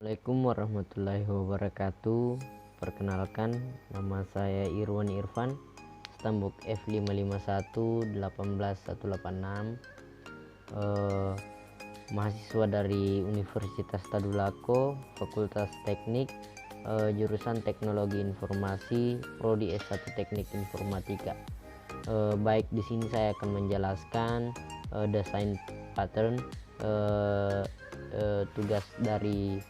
Assalamualaikum warahmatullahi wabarakatuh. Perkenalkan, nama saya Irwan Irfan, Stambuk F55118186, mahasiswa dari Universitas Tadulako, Fakultas Teknik, jurusan Teknologi Informasi, Prodi S1 Teknik Informatika. Baik, di sini saya akan menjelaskan desain pattern, tugas dari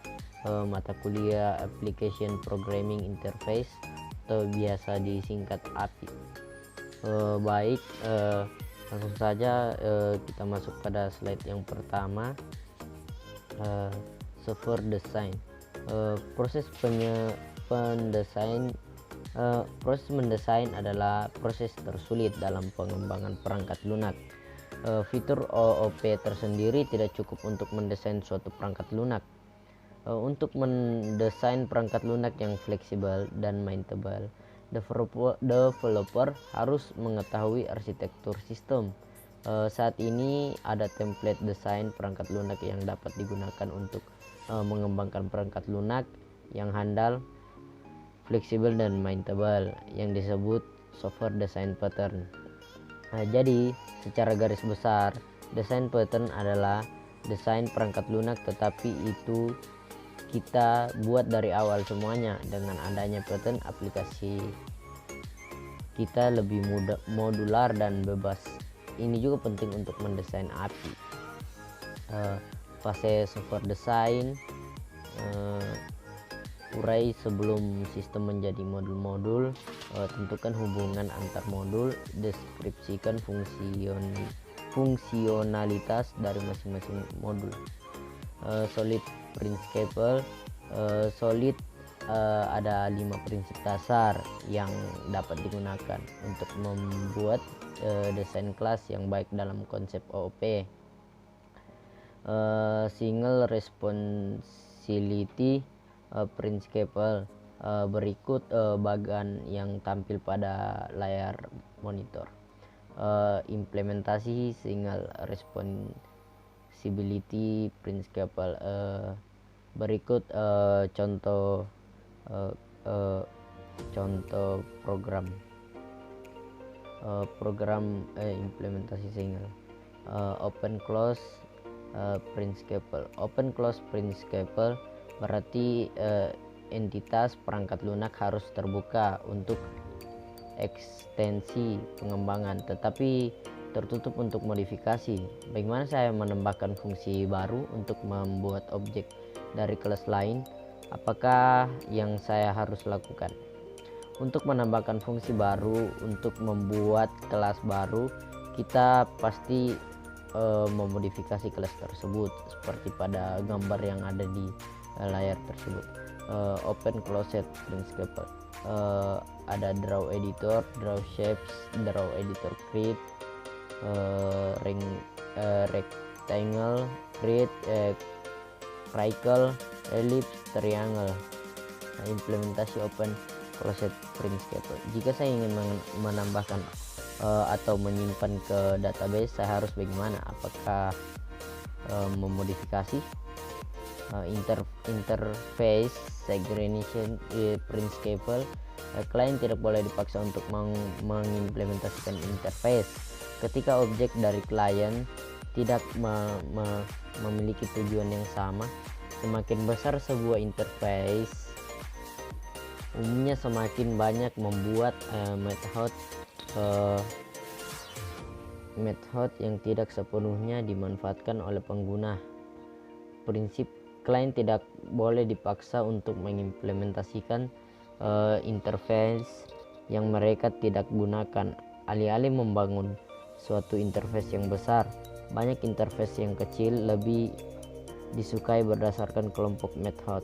mata kuliah Application Programming Interface atau biasa disingkat API. Baik, langsung saja kita masuk pada slide yang pertama. Software design. Proses mendesain adalah proses tersulit dalam pengembangan perangkat lunak. Fitur OOP tersendiri tidak cukup untuk mendesain suatu perangkat lunak. Untuk mendesain perangkat lunak yang fleksibel dan maintainable, developer harus mengetahui arsitektur sistem. Saat ini ada template desain perangkat lunak yang dapat digunakan untuk mengembangkan perangkat lunak yang handal, fleksibel dan maintainable, yang disebut software design pattern. Jadi secara garis besar, desain pattern adalah desain perangkat lunak, tetapi itu kita buat dari awal semuanya. Dengan adanya pattern, aplikasi kita lebih mudah, modular dan bebas. Ini juga penting untuk mendesain API. Fase software design, urai sebelum sistem menjadi modul-modul. Tentukan hubungan antar modul, deskripsikan fungsionalitas dari masing-masing modul. Solid principle. Solid ada 5 prinsip dasar yang dapat digunakan untuk membuat desain kelas yang baik dalam konsep OOP. Single responsibility principle. Berikut bagan yang tampil pada layar monitor. Implementasi single responsibility principle. Berikut contoh program implementasi single. Open close principle. Open close principle berarti entitas perangkat lunak harus terbuka untuk ekstensi pengembangan, tetapi tertutup untuk modifikasi. Bagaimana saya menambahkan fungsi baru untuk membuat objek dari kelas lain? Apakah yang saya harus lakukan? Untuk menambahkan fungsi baru, untuk membuat kelas baru, kita pasti memodifikasi kelas tersebut seperti pada gambar yang ada di layar tersebut. Open closed principle. Ada draw editor, draw shapes, draw editor create, rectangle, create, circle, ellipse, triangle. Implementasi open closed principle. Jika saya ingin menambahkan atau menyimpan ke database, saya harus bagaimana? Apakah memodifikasi? Interface segregation principle. Klien tidak boleh dipaksa untuk mengimplementasikan interface ketika objek dari klien tidak memiliki tujuan yang sama. Semakin besar sebuah interface, umumnya semakin banyak membuat method yang tidak sepenuhnya dimanfaatkan oleh pengguna. Prinsip klien tidak boleh dipaksa untuk mengimplementasikan interface yang mereka tidak gunakan. Alih-alih membangun suatu interface yang besar, banyak interface yang kecil lebih disukai berdasarkan kelompok method.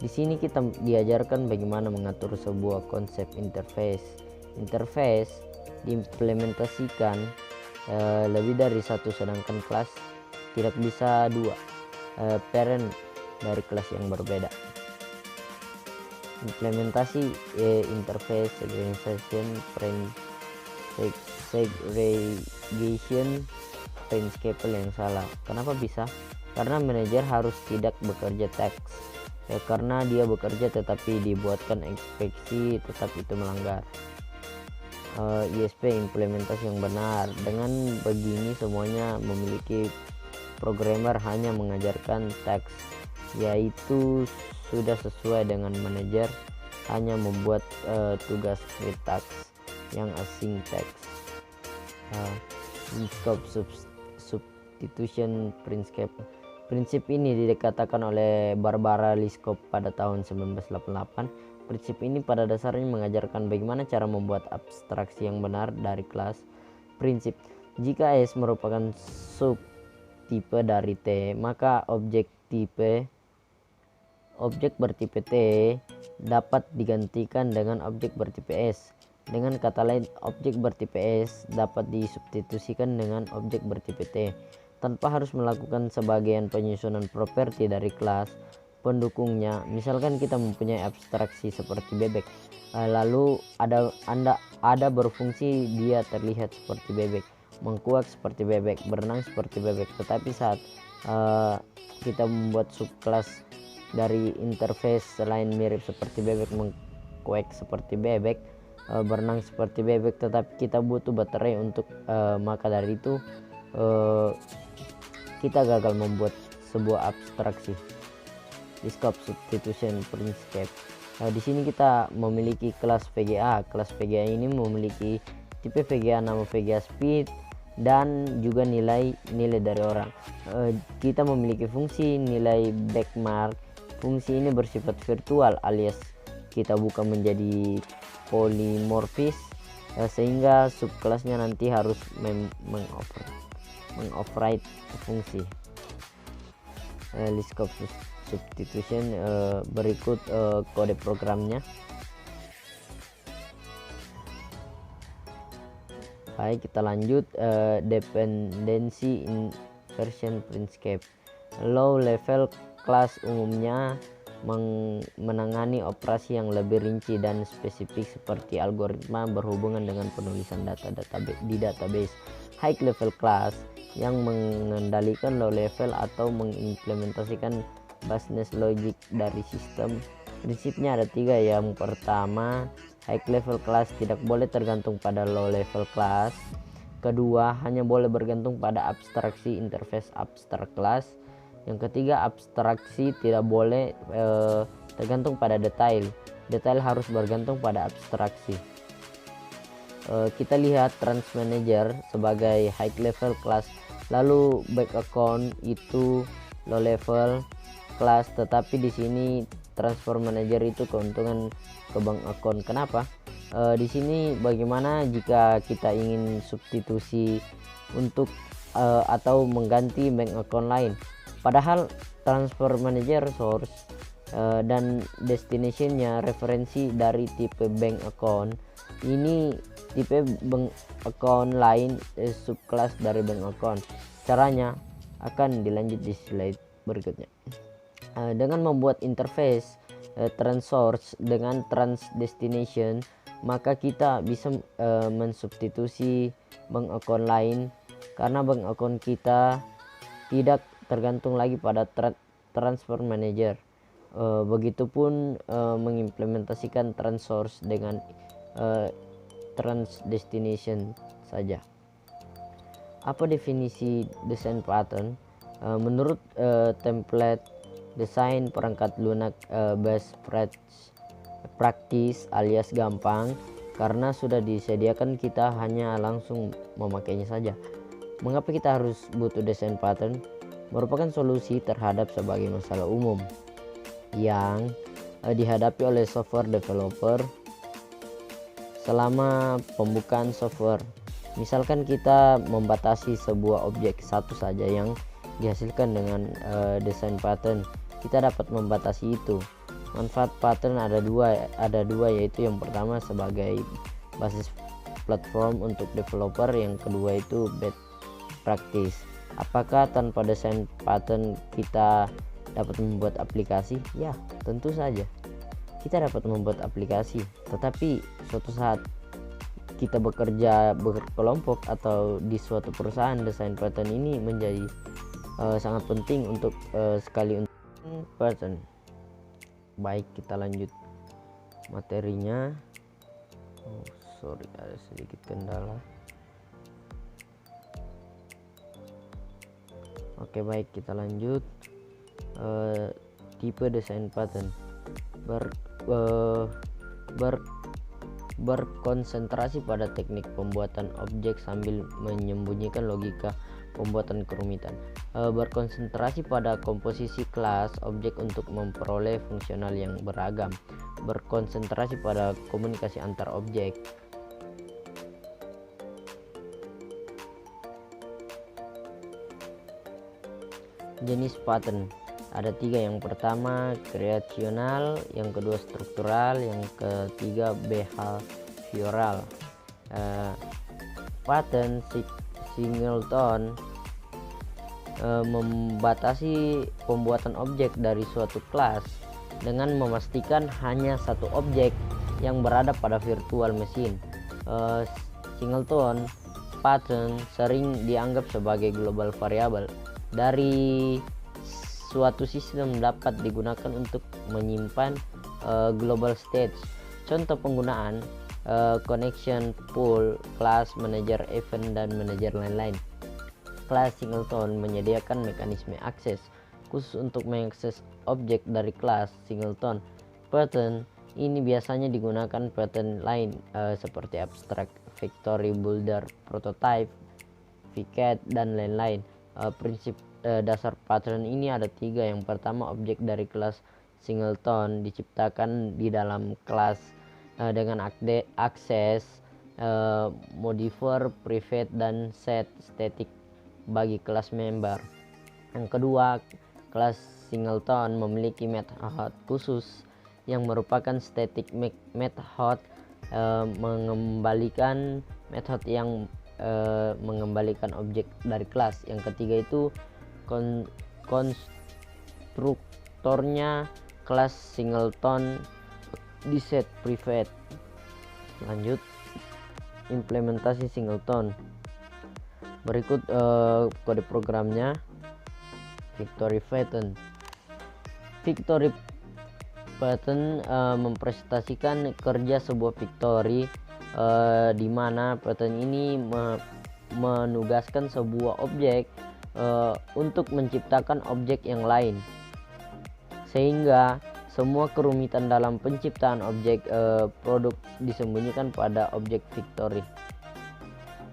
Di sini kita diajarkan bagaimana mengatur sebuah konsep interface. Interface diimplementasikan lebih dari satu, sedangkan kelas tidak bisa 2 parent dari kelas yang berbeda. Implementasi interface segregation principle yang salah. Kenapa bisa? karena manajer harus tidak bekerja teks karena dia bekerja tetapi dibuatkan ekspeksi tetap itu melanggar. ISP implementasi yang benar. Dengan begini semuanya memiliki programmer hanya mengajarkan teks, yaitu sudah sesuai dengan manajer hanya membuat tugas syntax yang async text. Scope substitution principle. Prinsip ini dikatakan oleh Barbara Liskop pada tahun 1988. Prinsip ini pada dasarnya mengajarkan bagaimana cara membuat abstraksi yang benar dari kelas. Prinsip: jika S merupakan subtipe dari T, maka objek bertipe T dapat digantikan dengan objek bertipe S. Dengan kata lain, objek bertipe S dapat disubstitusikan dengan objek bertipe T tanpa harus melakukan sebagian penyusunan properti dari kelas pendukungnya. Misalkan kita mempunyai abstraksi seperti bebek, lalu ada berfungsi dia terlihat seperti bebek, mengkuak seperti bebek, berenang seperti bebek. Tetapi saat kita membuat subkelas dari interface selain mirip seperti bebek, mengkuak seperti bebek, berenang seperti bebek, tetapi kita butuh baterai untuk maka dari itu kita gagal membuat sebuah abstraksi. Di scope substitution principle. Di sini kita memiliki kelas VGA. Kelas VGA ini memiliki tipe VGA, nama VGA speed, dan juga nilai dari orang. Kita memiliki fungsi nilai backmark. Fungsi ini bersifat virtual alias kita buka menjadi polimorfis, sehingga subkelasnya nanti harus mengoverride fungsi. List of substitution, berikut kode programnya. Baik, kita lanjut. Dependency inversion principle. Low level class umumnya menangani operasi yang lebih rinci dan spesifik seperti algoritma berhubungan dengan penulisan data di database. High level class yang mengendalikan low level atau mengimplementasikan business logic dari sistem. Prinsipnya ada 3. Yang pertama, high level class tidak boleh tergantung pada low level class. Kedua, hanya boleh bergantung pada abstraksi interface abstract class. Yang ketiga, abstraksi tidak boleh tergantung pada detail. Detail harus bergantung pada abstraksi. Kita lihat trans manager sebagai high level class, lalu back account itu low level class, tetapi di sini transfer manager itu keuntungan ke bank account. Kenapa? Di sini bagaimana jika kita ingin substitusi untuk atau mengganti bank account lain, padahal transfer manager source dan destinationnya referensi dari tipe bank account. Ini tipe bank account lain subclass dari bank account. Caranya akan dilanjut di slide berikutnya. Dengan membuat interface trans source dengan trans destination, maka kita bisa mensubstitusi bank account lain karena bank account kita tidak tergantung lagi pada transfer manager. Begitupun mengimplementasikan trans source dengan trans destination saja. Apa definisi desain pattern? Menurut template desain perangkat lunak best practice alias gampang, karena sudah disediakan kita hanya langsung memakainya saja. Mengapa kita harus butuh desain pattern? Merupakan solusi terhadap sebagai masalah umum yang dihadapi oleh software developer selama pembukaan software. Misalkan kita membatasi sebuah objek satu saja yang dihasilkan dengan desain pattern, kita dapat membatasi itu. Manfaat pattern ada dua, yaitu yang pertama sebagai basis platform untuk developer, yang kedua itu best practice. Apakah tanpa desain pattern kita dapat membuat aplikasi? Ya, tentu saja kita dapat membuat aplikasi, tetapi suatu saat kita bekerja berkelompok atau di suatu perusahaan, desain pattern ini menjadi sangat penting untuk sekali untuk pattern. Baik, kita lanjut materinya. Sorry, ada sedikit kendala. Oke, baik, kita lanjut. Tipe desain pattern berkonsentrasi pada teknik pembuatan objek sambil menyembunyikan logika pembuatan kerumitan. Berkonsentrasi pada komposisi kelas objek untuk memperoleh fungsional yang beragam. Berkonsentrasi pada komunikasi antar objek. Jenis pattern ada 3. Yang pertama kreasional, yang kedua struktural, yang ketiga behavioral. Pattern singleton membatasi pembuatan objek dari suatu kelas dengan memastikan hanya satu objek yang berada pada virtual machine. Singleton pattern sering dianggap sebagai global variable dari suatu sistem, dapat digunakan untuk menyimpan global states. Contoh penggunaan connection, pool, class, manager event, dan manager lain-lain. Kelas singleton menyediakan mekanisme akses khusus untuk mengakses objek dari kelas singleton. Pattern ini biasanya digunakan pattern lain seperti abstract, factory, builder, prototype, vcat, dan lain-lain. Prinsip dasar pattern ini ada 3. Yang pertama, objek dari kelas singleton diciptakan di dalam kelas dengan akses modifier, private, dan set static bagi kelas member. Yang kedua, kelas singleton memiliki method khusus yang merupakan static method, mengembalikan method yang mengembalikan objek dari kelas. Yang ketiga itu konstruktornya kelas singleton di set private. Lanjut, implementasi singleton. Berikut kode programnya. Victory pattern. Victory pattern mempresentasikan kerja sebuah victory di mana pattern ini menugaskan sebuah objek untuk menciptakan objek yang lain, sehingga semua kerumitan dalam penciptaan objek produk disembunyikan pada objek victory.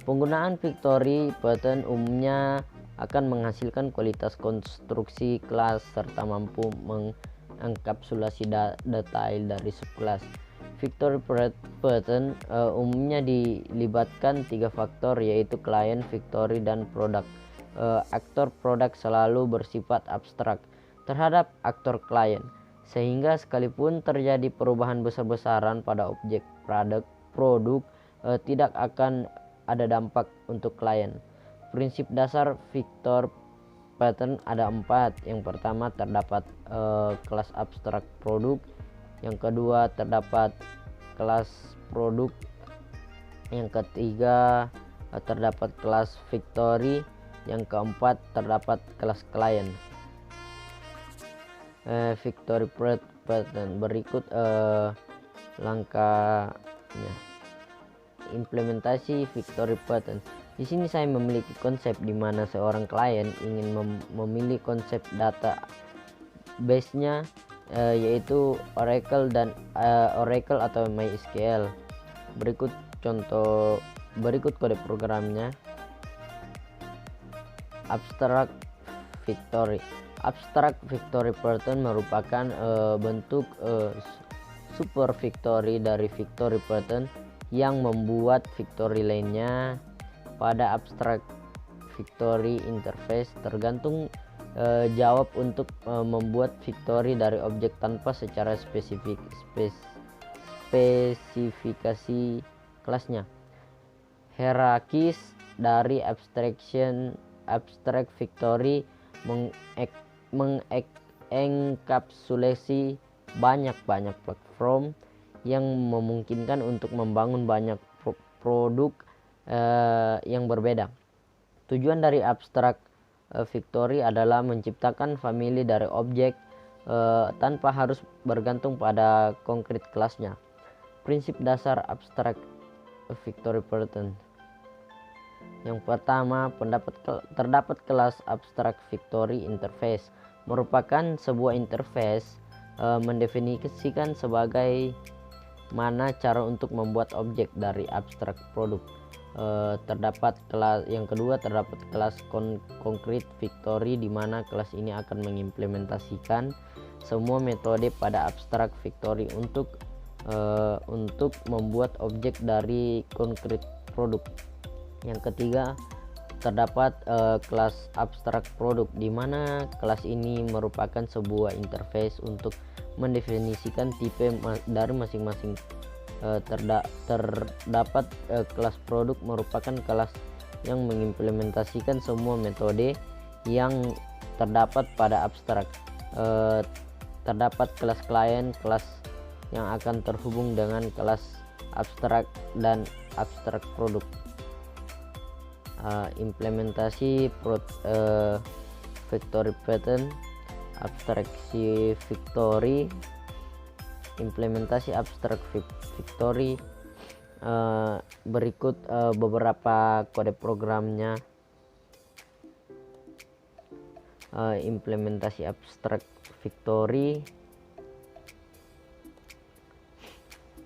Penggunaan victory pattern umumnya akan menghasilkan kualitas konstruksi kelas serta mampu mengenkapsulasi detail dari subkelas. Victory pattern umumnya dilibatkan 3 faktor, yaitu klien, victory, dan produk. Aktor produk selalu bersifat abstrak terhadap aktor klien, sehingga sekalipun terjadi perubahan besar-besaran pada objek produk tidak akan ada dampak untuk klien. Prinsip dasar Victory pattern ada 4. Yang pertama, terdapat kelas abstrak produk. Yang kedua, terdapat kelas produk. Yang ketiga, terdapat kelas victory. Yang keempat, terdapat kelas klien. Victory pattern berikut langkahnya. Implementasi victory pattern. Di sini saya memiliki konsep di mana seorang klien ingin memilih konsep data base-nya, yaitu Oracle atau MySQL. Berikut kode programnya. Abstract victory. Abstract victory pattern merupakan bentuk super victory dari victory pattern yang membuat victory lainnya. Pada abstract victory interface tergantung jawab untuk membuat victory dari objek tanpa secara spesifikasi kelasnya. Hierarkis dari abstract victory mengenkapsulasi banyak platform yang memungkinkan untuk membangun banyak produk yang berbeda. Tujuan dari abstract Factory adalah menciptakan famili dari objek tanpa harus bergantung pada konkret kelasnya. Prinsip dasar abstrak factory pattern. Yang pertama, terdapat kelas abstrak factory interface, merupakan sebuah interface mendefinisikan sebagai mana cara untuk membuat objek dari abstrak produk. Terdapat kelas yang kedua, terdapat kelas concrete factory di mana kelas ini akan mengimplementasikan semua metode pada abstrak factory untuk membuat objek dari concrete produk. Yang ketiga, terdapat kelas abstrak produk di mana kelas ini merupakan sebuah interface untuk mendefinisikan tipe dari masing-masing. Terdapat kelas produk merupakan kelas yang mengimplementasikan semua metode yang terdapat pada abstrak. Terdapat kelas klien, kelas yang akan terhubung dengan kelas abstrak dan abstrak produk. Implementasi factory pattern, abstraksi factory. Implementasi abstrak factory, berikut beberapa kode programnya. Implementasi abstrak factory.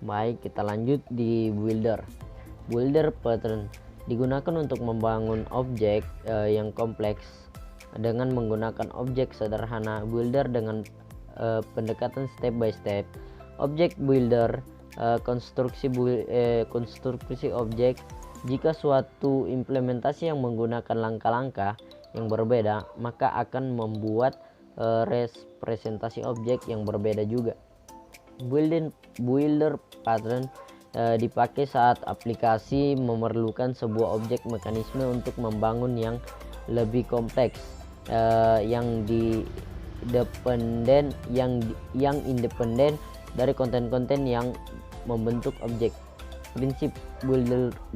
Baik, kita lanjut di builder. Builder pattern digunakan untuk membangun objek yang kompleks dengan menggunakan objek sederhana. Builder dengan pendekatan step by step. Objek builder, konstruksi objek. Jika suatu implementasi yang menggunakan langkah-langkah yang berbeda, maka akan membuat representasi objek yang berbeda juga. Builder pattern dipakai saat aplikasi memerlukan sebuah objek mekanisme untuk membangun yang lebih kompleks, yang independen dari konten-konten yang membentuk objek. Prinsip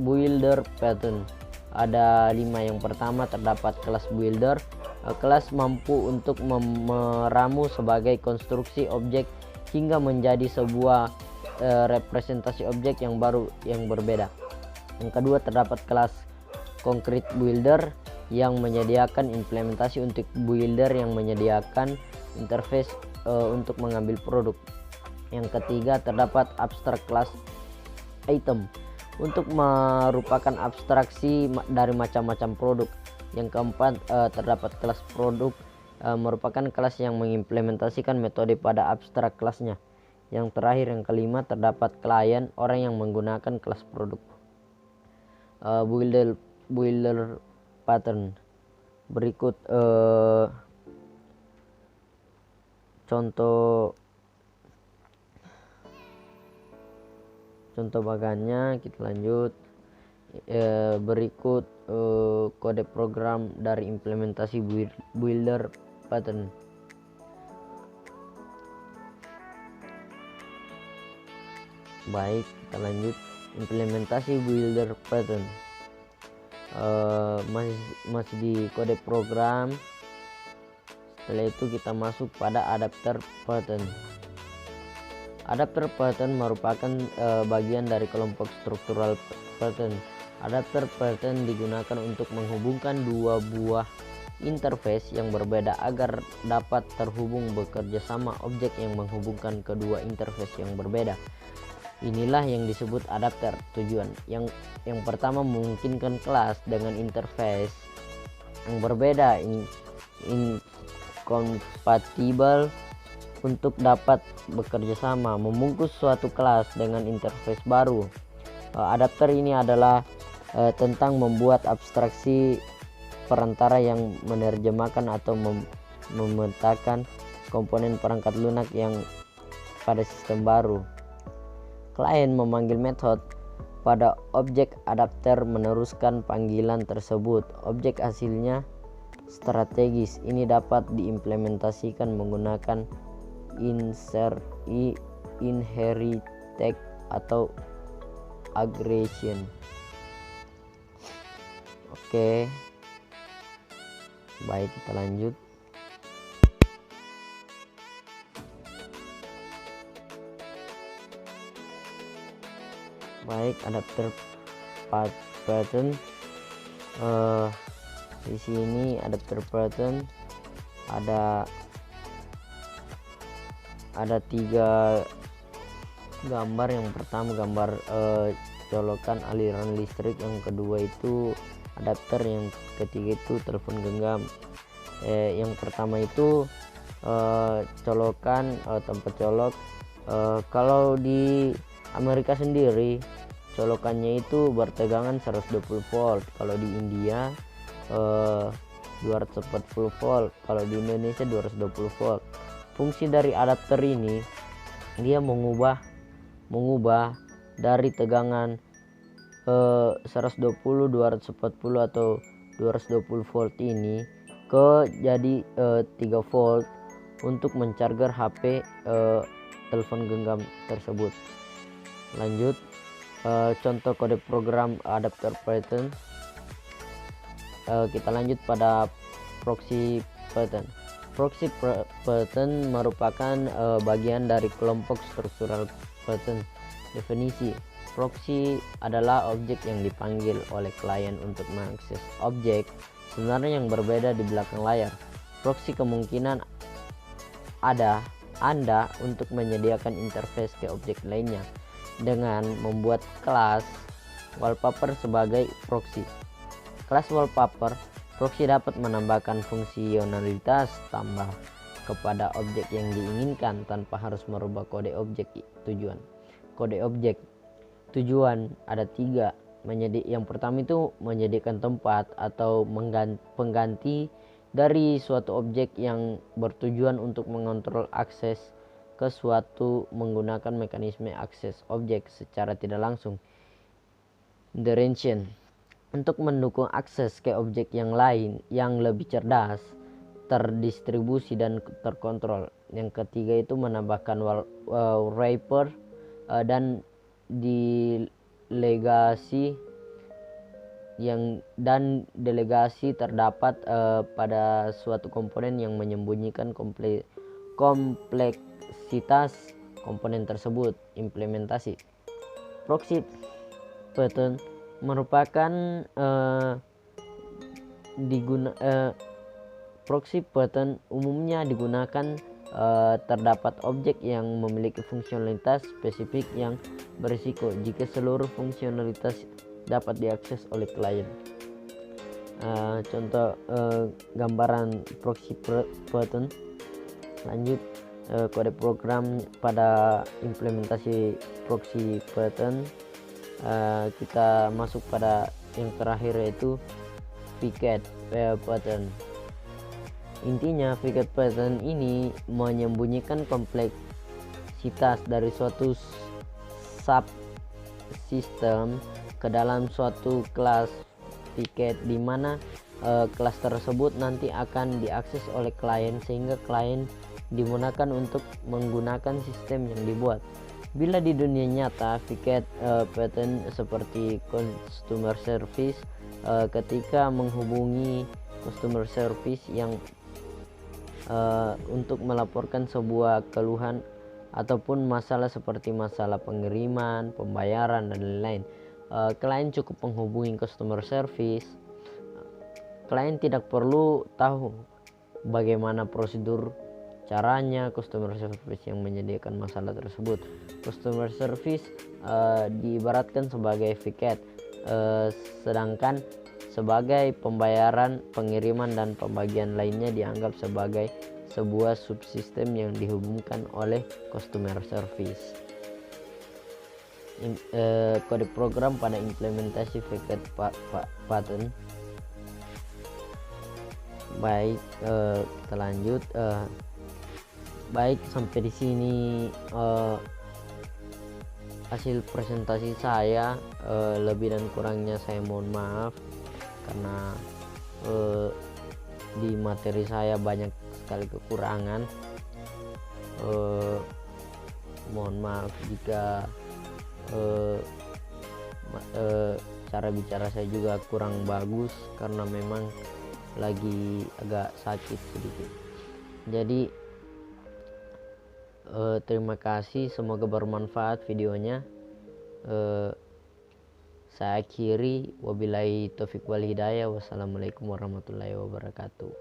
builder pattern ada 5. Yang pertama, terdapat kelas builder. Kelas mampu untuk meramu sebagai konstruksi objek hingga menjadi sebuah representasi objek yang baru yang berbeda. Yang kedua, terdapat kelas concrete builder yang menyediakan implementasi untuk builder yang menyediakan interface untuk mengambil produk. Yang ketiga, terdapat abstrak class item untuk merupakan abstraksi dari macam-macam produk. Yang keempat, terdapat kelas produk, merupakan kelas yang mengimplementasikan metode pada abstrak kelasnya. Yang terakhir, yang kelima, terdapat klien, orang yang menggunakan kelas produk. Builder pattern berikut contoh bagannya. Kita lanjut. Berikut kode program dari implementasi builder pattern. Baik, kita lanjut. Implementasi builder pattern, masih di kode program. Setelah itu kita masuk pada adapter pattern. Adapter pattern merupakan bagian dari kelompok struktural pattern. Adapter pattern digunakan untuk menghubungkan dua buah interface yang berbeda agar dapat terhubung bekerja sama objek yang menghubungkan kedua interface yang berbeda. Inilah yang disebut adapter. Tujuan yang pertama, memungkinkan kelas dengan interface yang berbeda incompatible untuk dapat bekerja sama, membungkus suatu kelas dengan interface baru. Adapter ini adalah tentang membuat abstraksi perantara yang menerjemahkan atau memetakan komponen perangkat lunak yang pada sistem baru. Klien memanggil metode pada objek adapter meneruskan panggilan tersebut. Objek hasilnya strategis. Ini dapat diimplementasikan menggunakan inherit atau aggregation. Oke. Baik, kita lanjut. Baik, adapter pattern. Di sini adapter pattern ada 3 gambar. Yang pertama gambar colokan aliran listrik, yang kedua itu adapter, yang ketiga itu telepon genggam. Yang pertama itu colokan, tempat colok. Kalau di Amerika sendiri colokannya itu bertegangan 120 volt, kalau di India 240 volt, kalau di Indonesia 220 volt. Fungsi dari adapter ini dia mengubah dari tegangan 120, 240 atau 220 volt ini ke jadi 3 volt untuk mencharger HP telepon genggam tersebut. Lanjut, contoh kode program adapter pattern. Kita lanjut pada proxy pattern. Proxy pattern merupakan bagian dari kelompok struktural pattern. Definisi: proxy adalah objek yang dipanggil oleh klien untuk mengakses objek sebenarnya yang berbeda di belakang layar. Proxy kemungkinan ada Anda untuk menyediakan interface ke objek lainnya dengan membuat kelas wallpaper sebagai proxy. Kelas wallpaper proxy dapat menambahkan fungsionalitas tambah kepada objek yang diinginkan tanpa harus merubah kode objek tujuan. Kode objek tujuan ada 3. Yang pertama itu menyediakan tempat atau pengganti dari suatu objek yang bertujuan untuk mengontrol akses ke suatu menggunakan mekanisme akses objek secara tidak langsung. Direction untuk mendukung akses ke objek yang lain yang lebih cerdas, terdistribusi dan terkontrol. Yang ketiga itu menambahkan wrapper dan delegasi terdapat pada suatu komponen yang menyembunyikan kompleksitas komponen tersebut. Implementasi proxy pattern merupakan proxy pattern umumnya digunakan terdapat objek yang memiliki fungsionalitas spesifik yang berisiko jika seluruh fungsionalitas dapat diakses oleh klien. Contoh gambaran proxy pattern. Lanjut, kode program pada implementasi proxy pattern. Kita masuk pada yang terakhir, yaitu Picket pattern. Intinya Picket pattern ini menyembunyikan kompleksitas dari suatu subsistem ke dalam suatu kelas Picket, di mana kelas tersebut nanti akan diakses oleh klien sehingga klien dimudahkan untuk menggunakan sistem yang dibuat. Bila di dunia nyata, Picket pattern seperti customer service, ketika menghubungi customer service yang untuk melaporkan sebuah keluhan ataupun masalah seperti masalah pengiriman, pembayaran dan lain-lain, klien cukup menghubungi customer service. Klien tidak perlu tahu bagaimana prosedur caranya customer service yang menyediakan masalah tersebut. Customer service diibaratkan sebagai Picket, sedangkan sebagai pembayaran, pengiriman dan pembagian lainnya dianggap sebagai sebuah subsistem yang dihubungkan oleh customer service. Kode program pada implementasi Picket pattern. Baik, kita lanjut. Baik, sampai di sini hasil presentasi saya. Lebih dan kurangnya saya mohon maaf karena di materi saya banyak sekali kekurangan. Mohon maaf jika cara bicara saya juga kurang bagus, karena memang lagi agak sakit sedikit. Jadi terima kasih, semoga bermanfaat videonya. Saya akhiri, wabillahi taufik wal hidayah. Wassalamualaikum warahmatullahi wabarakatuh.